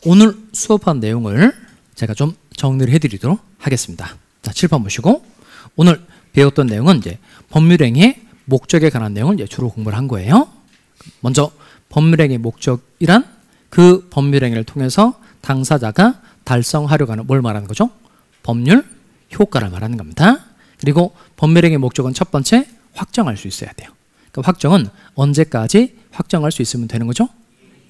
오늘 수업한 내용을 제가 좀 정리를 해드리도록 하겠습니다. 자, 칠판 보시고 오늘 배웠던 내용은 이제 법률행위의 목적에 관한 내용을 이제 주로 공부를 한 거예요. 먼저 법률행위의 목적이란 그 법률행위를 통해서 당사자가 달성하려고 하는 뭘 말하는 거죠? 법률 효과를 말하는 겁니다. 그리고 법률행위의 목적은 첫 번째 확정할 수 있어야 돼요. 그 확정은 언제까지 확정할 수 있으면 되는 거죠?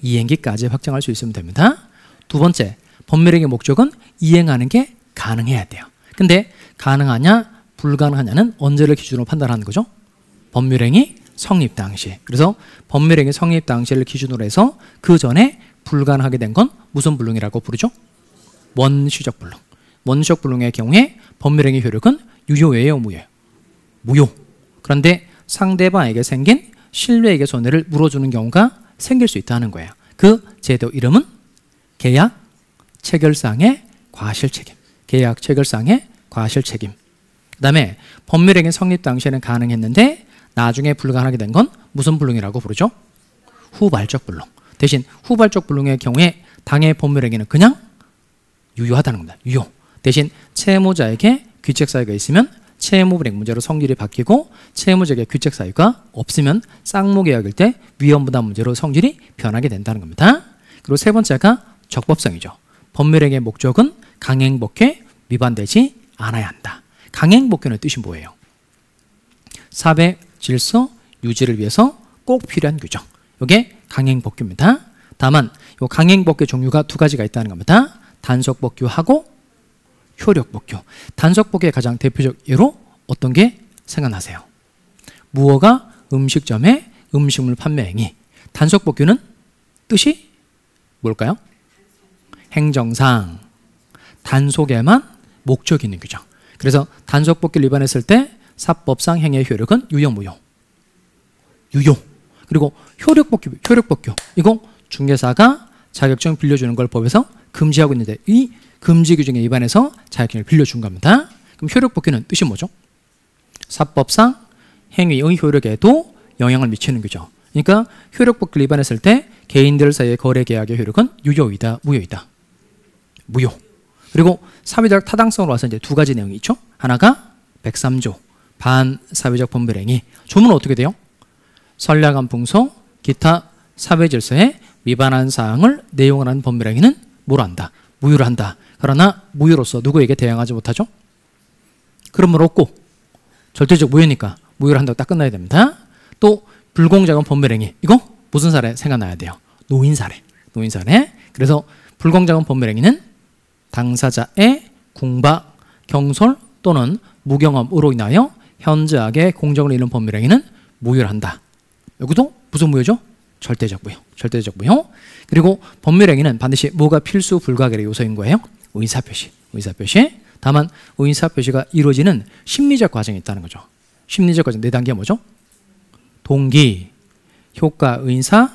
이행기까지 확정할 수 있으면 됩니다. 두 번째, 법률행위의 목적은 이행하는 게 가능해야 돼요. 근데 가능하냐 불가능하냐는 언제를 기준으로 판단하는 거죠? 법률행위 성립 당시. 그래서 법률행위 성립 당시를 기준으로 해서 그 전에 불가능하게 된 건 무슨 불능이라고 부르죠? 원시적 불능. 원시적 불능의 경우에 법률행위 효력은 유효예요, 무효예요? 무효. 그런데 상대방에게 생긴 신뢰에게 손해를 물어주는 경우가 생길 수 있다는 거예요. 그 제도 이름은 계약 체결상의 과실책임. 계약 체결상의 과실책임. 그 다음에 법률행위 성립 당시에는 가능했는데 나중에 불가능하게 된 건 무슨 불능이라고 부르죠? 후발적 불능. 대신 후발적 불능의 경우에 당해 법률행위는 그냥 유효하다는 겁니다. 유효. 대신 채무자에게 귀책 사유가 있으면 채무불이행 문제로 성질이 바뀌고 채무자에게 귀책 사유가 없으면 쌍무계약일 때 위험부담 문제로 성질이 변하게 된다는 겁니다. 그리고 세 번째가 적법성이죠. 법률행위의 목적은 강행법규에 위반되지 않아야 한다. 강행법규는 뜻이 뭐예요? 사회 질서 유지를 위해서 꼭 필요한 규정. 이게 강행법규입니다. 다만 이 강행법규 종류가 두 가지가 있다는 겁니다. 단속법규하고 효력법규. 단속법규의 가장 대표적 예로 어떤 게 생각나세요? 무허가 음식점의 음식물 판매 행위. 단속법규는 뜻이 뭘까요? 행정상 단속에만 목적이 있는 규정. 그래서 단속법규를 위반했을 때 사법상 행위의 효력은 유효, 무효? 유효. 그리고 효력법규. 이거 중개사가 자격증 빌려주는 걸 법에서 금지하고 있는데 이 금지 규정에 위반해서 자격증을 빌려준 겁니다. 그럼 효력법규는 뜻이 뭐죠? 사법상 행위의 효력에도 영향을 미치는 규정. 그러니까 효력법규를 위반했을 때 개인들 사이의 거래 계약의 효력은 유효이다, 무효이다? 무효. 그리고 사회적 타당성으로 와서 이제 두 가지 내용이 있죠. 하나가 103조 반사회적 법률행위. 조문은 어떻게 돼요? 선량한 풍속, 기타 사회 질서에 위반한 사항을 내용을 하는 법률행위는 뭐로 한다? 무효를 한다. 그러나 무효로서 누구에게 대항하지 못하죠? 그러면 없고 절대적 무효니까 무효를 한다고 딱 끝나야 됩니다. 또 불공정한 법률행위. 이거 무슨 사례 생각나야 돼요? 노인 사례. 그래서 불공정한 법률행위는 당사자의 궁박, 경솔 또는 무경험으로 인하여 현저하게 공정을 잃는 법률행위는 무효를 한다. 여기도 무슨 무효죠? 절대적 무효. 그리고 법률행위는 반드시 뭐가 필수 불가결의 요소인 거예요? 의사표시. 다만 의사표시가 이루어지는 심리적 과정이 있다는 거죠. 심리적 과정 4단계가 뭐죠? 동기, 효과 의사,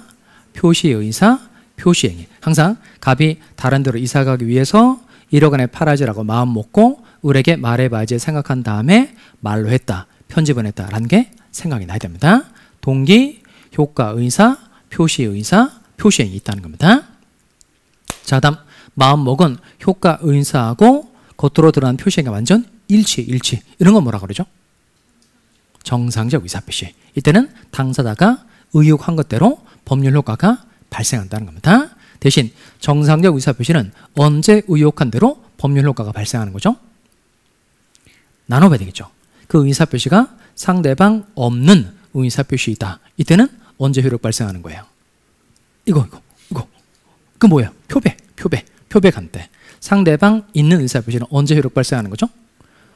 표시 의사, 표시행위. 항상 갑이 다른 데로 이사 가기 위해서 1억 원에 팔아야지라고 마음 먹고 을에게 말해봐야지 생각한 다음에 말로 했다, 편집을 했다라는 게 생각이 나야 됩니다. 동기, 효과 의사, 표시 의사, 표시행위 있다는 겁니다. 자, 다음 마음 먹은 효과 의사하고 겉으로 드러난 표시행위가 완전 일치. 이런 건 뭐라 그러죠? 정상적 의사표시. 이때는 당사자가 의혹한 것대로 법률 효과가 발생한다는 겁니다. 대신 정상적 의사표시는 언제 의혹한 대로 법률 효과가 발생하는 거죠? 나눠봐야 되겠죠. 그 의사표시가 상대방 없는 의사표시이다. 이때는 언제 효력 발생하는 거예요? 이거. 그 뭐예요? 표백한 때. 상대방 있는 의사표시는 언제 효력 발생하는 거죠?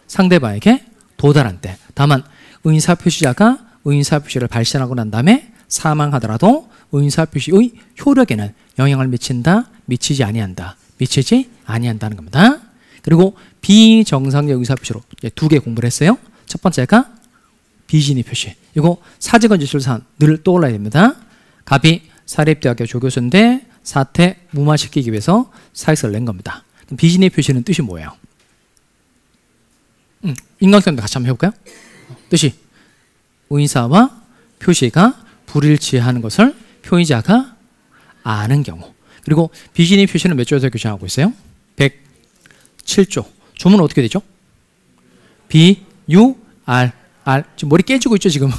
상대방에게 도달한 때. 다만 의사표시자가 의사표시를 발생하고 난 다음에 사망하더라도 의사표시의 효력에는 영향을 미치지 아니한다는 겁니다. 그리고 비정상적 의사표시로 두 개 공부를 했어요. 첫 번째가 비진의 표시. 이거 사직원 지출사안 늘 떠올라야 됩니다. 갑이 사립대학교 조교수인데 사태 무마시키기 위해서 사직서를 낸 겁니다. 비진의 표시는 뜻이 뭐예요? 인강쌤도 같이 한번 해볼까요? 뜻이 의사와 표시가 불일치하는 것을 표의자가 아는 경우. 그리고 비진의 표시는 몇 조에서 규정하고 있어요? 107조. 조문은 어떻게 되죠? 비, 유, 알, 알. 지금 머리 깨지고 있죠, 지금.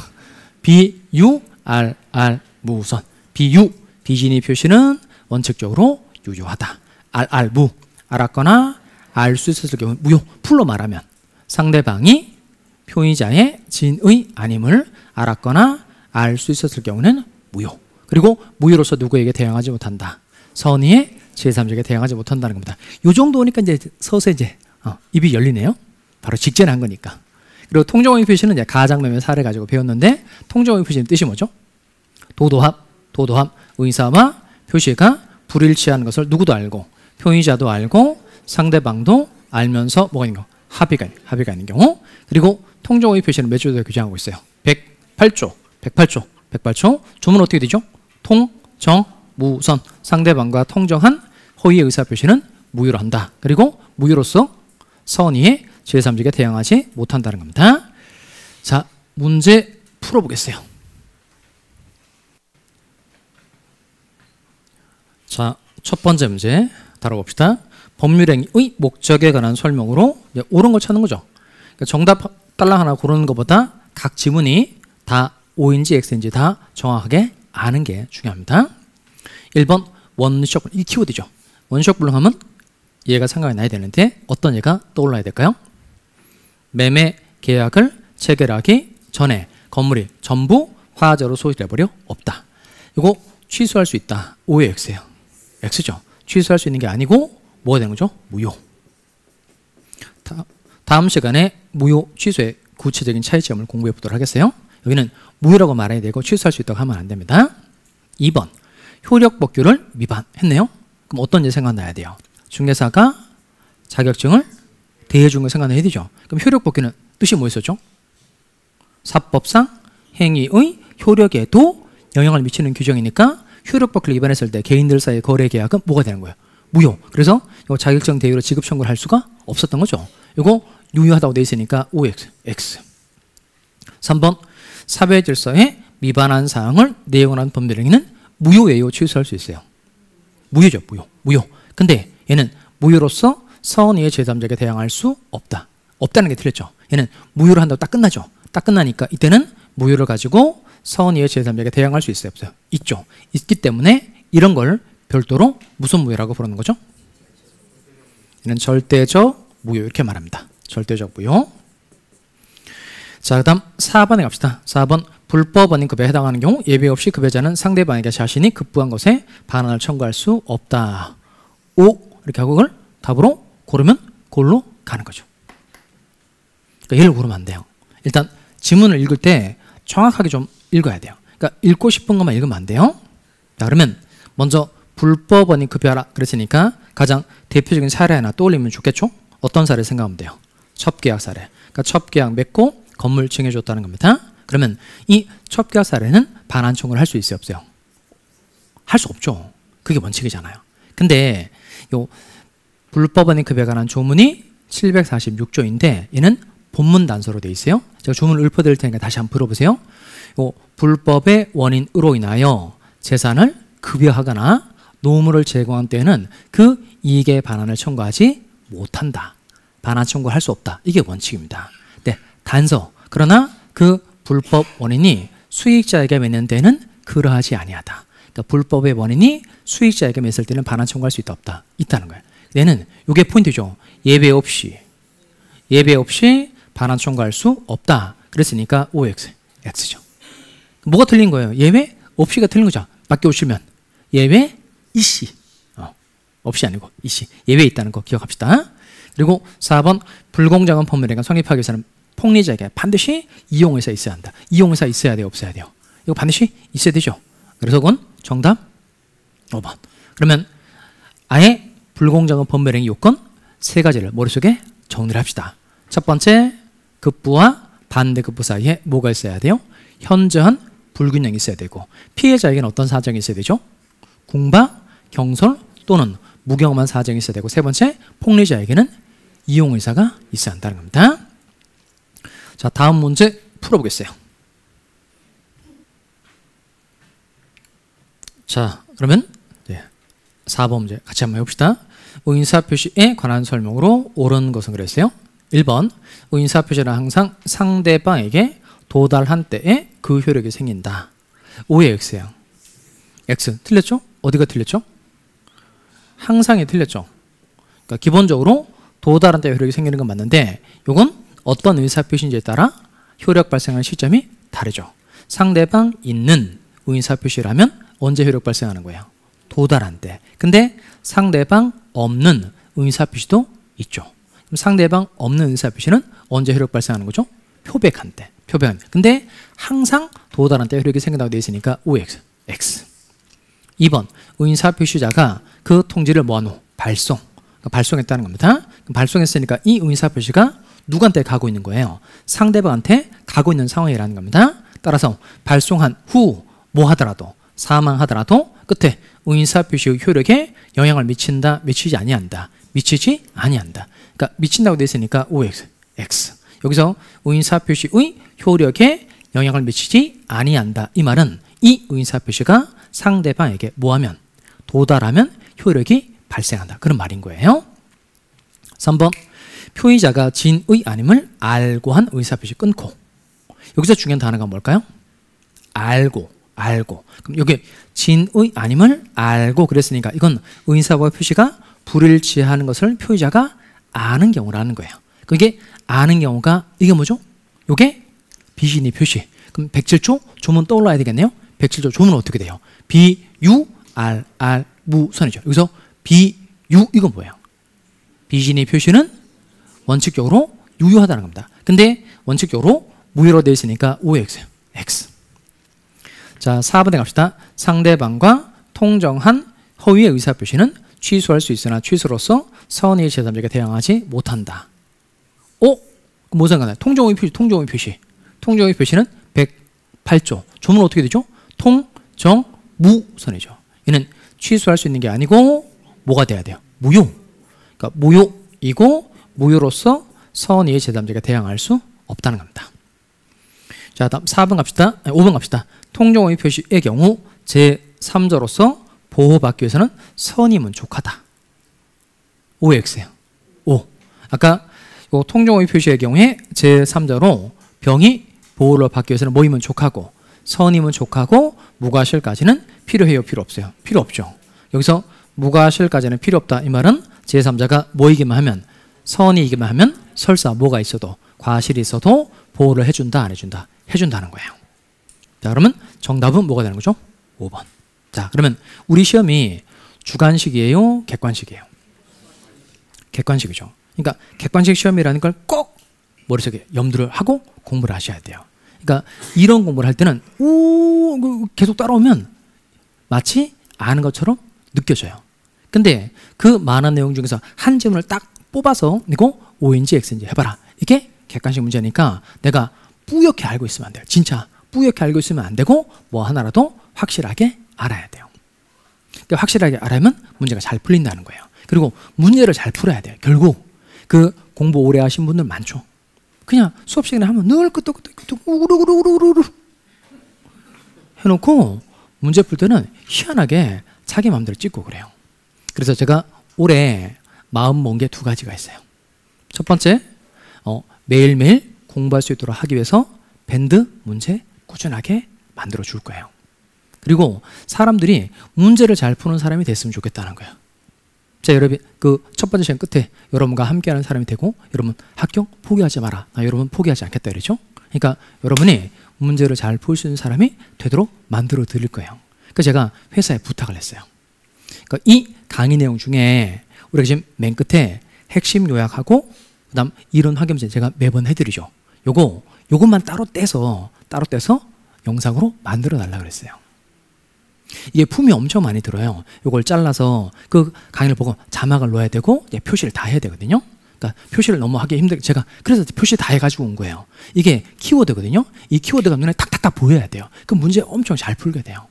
비, 유, 알, 알, 무선. 비유, 비진의 표시는 원칙적으로 유효하다. 알, 알, 무. 알았거나 알 수 있었을 경우 무효. 풀로 말하면 상대방이 표의자의 진의 아님을 알았거나 알 수 있었을 경우는 무효. 그리고 무효로서 누구에게 대항하지 못한다. 선의의 제3자에게 대항하지 못한다는 겁니다. 이 정도니까 이제 서서히 이제 입이 열리네요. 바로 직전에 한 거니까. 그리고 통정의 표시는 이제 가장매매 사례 가지고 배웠는데 통정의 표시는 뜻이 뭐죠? 도도합, 의사와 표시가 불일치하는 것을 누구도 알고 표의자도 알고 상대방도 알면서 뭐가 있는 거? 합의가 있는 경우. 그리고 통정의 표시는 몇 조에 규정하고 있어요? 108조. 조문 어떻게 되죠? 통정, 무선. 상대방과 통정한 허위의 의사 표시는 무효로 한다. 그리고 무효로서 선의의 제3자에게 대항하지 못한다는 겁니다. 자, 문제 풀어보겠어요. 자, 첫 번째 문제 다뤄봅시다. 법률행위의 목적에 관한 설명으로 옳은 걸 찾는 거죠. 그러니까 정답 딸랑 하나 고르는 것보다 각 지문이 다 O인지 X인지 다 정확하게 아는 게 중요합니다. 1번 원시적 불능. 이 키워드죠. 원시적 불능하면 얘가 생각이 나야 되는데 어떤 얘가 떠올라야 될까요? 매매 계약을 체결하기 전에 건물이 전부 화재로 소실해버려 없다. 이거 취소할 수 있다. O의 X예요. X죠. 취소할 수 있는 게 아니고 뭐가 되는 거죠? 무효. 다음 시간에 무효 취소의 구체적인 차이점을 공부해 보도록 하겠어요. 여기는 무효라고 말해야 되고 취소할 수 있다고 하면 안 됩니다. 2번 효력법규를 위반했네요. 그럼 어떤 일 생각나야 돼요? 중개사가 자격증을 대여준 걸 생각해야 되죠. 그럼 효력법규는 뜻이 뭐였었죠? 사법상 행위의 효력에도 영향을 미치는 규정이니까 효력법규를 위반했을 때 개인들 사이의 거래 계약은 뭐가 되는 거예요? 무효. 그래서 이거 자격증 대여로 지급 청구를 할 수가 없었던 거죠. 이거 유효하다고 돼 있으니까 OX, X. 3번 사회 질서에 위반한 사항을 내용한 법률행위는 무효 외유 취소할 수 있어요. 무효죠. 무효. 근데 얘는 무효로서 선의의 제3자에게 대항할 수 없다. 없다는 게 틀렸죠. 얘는 무효로 한다고 딱 끝나죠. 딱 끝나니까 이때는 무효를 가지고 선의의 제3자에게 대항할 수 있어요? 없어요? 있죠. 있기 때문에 이런 걸 별도로 무슨 무효라고 부르는 거죠? 얘는 절대적 무효 이렇게 말합니다. 절대적 무효. 자, 그 다음 4번에 갑시다. 4번 불법 원인급여에 해당하는 경우 예외 없이 급여자는 상대방에게 자신이 급부한 것에 반환을 청구할 수 없다. O 이렇게 하고 그걸 답으로 고르면 그걸로 가는 거죠. 그러니까 얘를 고르면 안 돼요. 일단 지문을 읽을 때 정확하게 좀 읽어야 돼요. 그러니까 읽고 싶은 것만 읽으면 안 돼요. 자, 그러면 먼저 불법 원인 급여하라 그랬으니까 가장 대표적인 사례 하나 떠올리면 좋겠죠? 어떤 사례 생각하면 돼요? 첩계약 사례. 그러니까 첩계약 맺고 건물 증여줬다는 겁니다. 그러면 이 첩계약 사례는 반환 청구를 할 수 있어요? 없어요? 할 수 없죠. 그게 원칙이잖아요. 근데 요 불법 원인 급여에 관한 조문이 746조인데 얘는 본문 단서로 돼 있어요. 제가 조문을 읊어드릴 테니까 다시 한번 들어보세요. 요 불법의 원인으로 인하여 재산을 급여하거나 노무를 제공한 때에는 그 이익의 반환을 청구하지 못한다. 반환 청구할 수 없다. 이게 원칙입니다. 네, 단서. 그러나 그 불법 원인이 수익자에게 맺는 데는 그러하지 아니하다. 그러니까 불법의 원인이 수익자에게 맺을 때는 반환 청구할 수 있다 없다. 있다는 거예요. 얘는 이게 포인트죠. 예외 없이 반환 청구할 수 없다. 그랬으니까 OX, X죠. 뭐가 틀린 거예요? 예외 없이가 틀린 거죠. 맡겨오시면 예외 이시. 없이 아니고 이시. 예외 있다는 거 기억합시다. 그리고 4번 불공정한 법률행위가 성립하기 위해서는 폭리자에게 반드시 이용의사 있어야 한다. 이용의사 있어야 돼요? 없어야 돼요? 이거 반드시 있어야 되죠. 그래서 그건 정답 5번. 그러면 아예 불공정한 법률행위 요건 3가지를 머릿속에 정리를 합시다. 첫 번째, 급부와 반대급부 사이에 뭐가 있어야 돼요? 현저한 불균형이 있어야 되고 피해자에게는 어떤 사정이 있어야 되죠? 궁박, 경솔 또는 무경험한 사정이 있어야 되고 세 번째, 폭리자에게는 이용의사가 있어야 한다는 겁니다. 자, 다음 문제 풀어보겠어요. 자, 그러면 4번 문제 같이 한번 해봅시다. 의사표시에 관한 설명으로 옳은 것은 그랬어요. 1번, 의사표시는 항상 상대방에게 도달한 때에 그 효력이 생긴다. O의 X예요. X 틀렸죠? 어디가 틀렸죠? 항상이 틀렸죠. 그러니까 기본적으로 도달한 때에 효력이 생기는 건 맞는데 이건 어떤 의사표시인지에 따라 효력 발생하는 시점이 다르죠. 상대방 있는 의사표시라면 언제 효력 발생하는 거예요? 도달한 때. 근데 상대방 없는 의사표시도 있죠. 그럼 상대방 없는 의사표시는 언제 효력 발생하는 거죠? 표백한 때. 표백한 때. 근데 항상 도달한 때 효력이 생긴다고 되어 있으니까 OX, X. 2번, 의사표시자가 그 통지를 뭐한 후 발송. 그러니까 발송했다는 겁니다. 발송했으니까 이 의사표시가 누구한테 가고 있는 거예요? 상대방한테 가고 있는 상황이라는 겁니다. 따라서 발송한 후 뭐 하더라도 사망하더라도 끝에 의사표시의 효력에 영향을 미친다, 미치지 아니한다. 미치지 아니한다. 그러니까 미친다고 되어 있으니까 OX, X. 여기서 의사표시의 효력에 영향을 미치지 아니한다. 이 말은 이 의사표시가 상대방에게 뭐하면 도달하면 효력이 발생한다. 그런 말인 거예요. 3번, 표의자가 진의 아님을 알고 한 의사표시 끊고. 여기서 중요한 단어가 뭘까요? 알고. 그럼 여기 진의 아님을 알고 그랬으니까 이건 의사와 표시가 불일치하는 것을 표의자가 아는 경우라는 거예요. 그게 아는 경우가 이게 뭐죠? 이게 비신의 표시. 그럼 107조 조문 떠올라야 되겠네요. 107조 조문은 어떻게 돼요? 비유 무선이죠. 여기서 비유 이건 뭐예요? 비신의 표시는 원칙적으로 유효하다는 겁니다. 근데 원칙적으로 무효로 되어 있으니까 OX, X. 자, 4번에 갑시다. 상대방과 통정한 허위의 의사표시는 취소할 수 있으나 취소로서 선의 제3자에게 대항하지 못한다. 뭐 상관나요? 통정의 표시. 통정의 표시는 108조. 조문은 어떻게 되죠? 통정무선이죠. 얘는 취소할 수 있는 게 아니고 뭐가 돼야 돼요? 무효. 그러니까 무효이고 무효로서 선의 제3자에게 대항할 수 없다는 겁니다. 자, 다음 4번 갑시다. 5번 갑시다. 통정의 표시의 경우 제3자로서 보호받기 위해서는 선임은 족하다. OX예요. O. 아까 요 통정의 표시의 경우에 제3자로 병이 보호를 받기 위해서는 모임은 족하고 선임은 족하고 무과실까지는 필요해요? 필요 없어요? 필요 없죠. 여기서 무과실까지는 필요 없다. 이 말은 제3자가 모이기만 하면 선이기만 하면 설사 뭐가 있어도 과실이 있어도 보호를 해준다 안 해준다? 해준다는 거예요. 자, 그러면 정답은 뭐가 되는 거죠? 5번. 자, 그러면 우리 시험이 주관식이에요? 객관식이에요? 객관식이죠. 그러니까 객관식 시험이라는 걸 꼭 머릿속에 염두를 하고 공부를 하셔야 돼요. 그러니까 이런 공부를 할 때는 계속 따라오면 마치 아는 것처럼 느껴져요. 근데 그 많은 내용 중에서 한 질문을 딱 뽑아서 이거 O인지 X인지 해봐라. 이게 객관식 문제니까 내가 뿌옇게 알고 있으면 안 돼요. 진짜 뿌옇게 알고 있으면 안 되고 뭐 하나라도 확실하게 알아야 돼요. 그러니까 확실하게 알아야면 문제가 잘 풀린다는 거예요. 그리고 문제를 잘 풀어야 돼요. 결국 그 공부 오래 하신 분들 많죠. 그냥 수업 시간에 하면 늘 끄떡끄떡 우르르르르르 해놓고 문제 풀 때는 희한하게 자기 마음대로 찍고 그래요. 그래서 제가 올해 마음 먹은 게 2가지가 있어요. 첫 번째, 매일매일 공부할 수 있도록 하기 위해서 밴드 문제 꾸준하게 만들어 줄 거예요. 그리고 사람들이 문제를 잘 푸는 사람이 됐으면 좋겠다는 거예요. 자, 여러분 그 첫 번째 시간 끝에 여러분과 함께하는 사람이 되고 여러분 학교 포기하지 마라. 나 여러분 포기하지 않겠다 그랬죠? 그러니까 여러분이 문제를 잘 풀 수 있는 사람이 되도록 만들어 드릴 거예요. 그래서 제가 회사에 부탁을 했어요. 그러니까 이 강의 내용 중에 우리가 지금 맨 끝에 핵심 요약하고 그다음 이론 확인문제 제가 매번 해드리죠. 요것만 따로 떼서 영상으로 만들어 달라 그랬어요. 이게 품이 엄청 많이 들어요. 이걸 잘라서 그 강의를 보고 자막을 넣어야 되고 표시를 다 해야 되거든요. 그러니까 표시를 너무 하기 힘들게 제가 그래서 표시 다 해가지고 온 거예요. 이게 키워드거든요. 이 키워드가 눈에 탁탁탁 보여야 돼요. 그럼 문제 엄청 잘 풀게 돼요.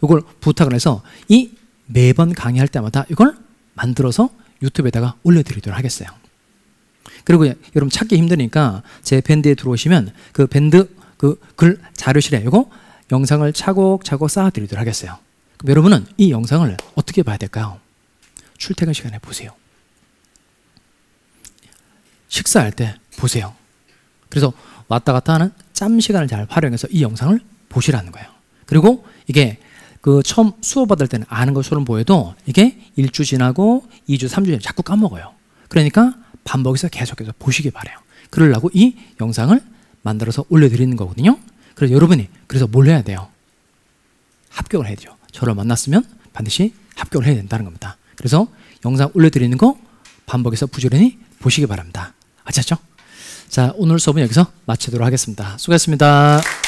이걸 부탁을 해서 이 매번 강의할 때마다 이걸 만들어서 유튜브에다가 올려드리도록 하겠어요. 그리고 여러분 찾기 힘드니까 제 밴드에 들어오시면 그 밴드 그 글 자료실에 이거 영상을 차곡차곡 쌓아드리도록 하겠어요. 그럼 여러분은 이 영상을 어떻게 봐야 될까요? 출퇴근 시간에 보세요. 식사할 때 보세요. 그래서 왔다 갔다 하는 짬 시간을 잘 활용해서 이 영상을 보시라는 거예요. 그리고 이게 그 처음 수업 받을 때는 아는 것처럼 보여도 이게 1주 지나고 2주, 3주 지나고 자꾸 까먹어요. 그러니까 반복해서 계속해서 보시기 바라요. 그러려고 이 영상을 만들어서 올려드리는 거거든요. 그래서 여러분이 그래서 뭘 해야 돼요? 합격을 해야 되죠. 저를 만났으면 반드시 합격을 해야 된다는 겁니다. 그래서 영상 올려드리는 거 반복해서 부지런히 보시기 바랍니다. 아셨죠? 자, 오늘 수업은 여기서 마치도록 하겠습니다. 수고하셨습니다.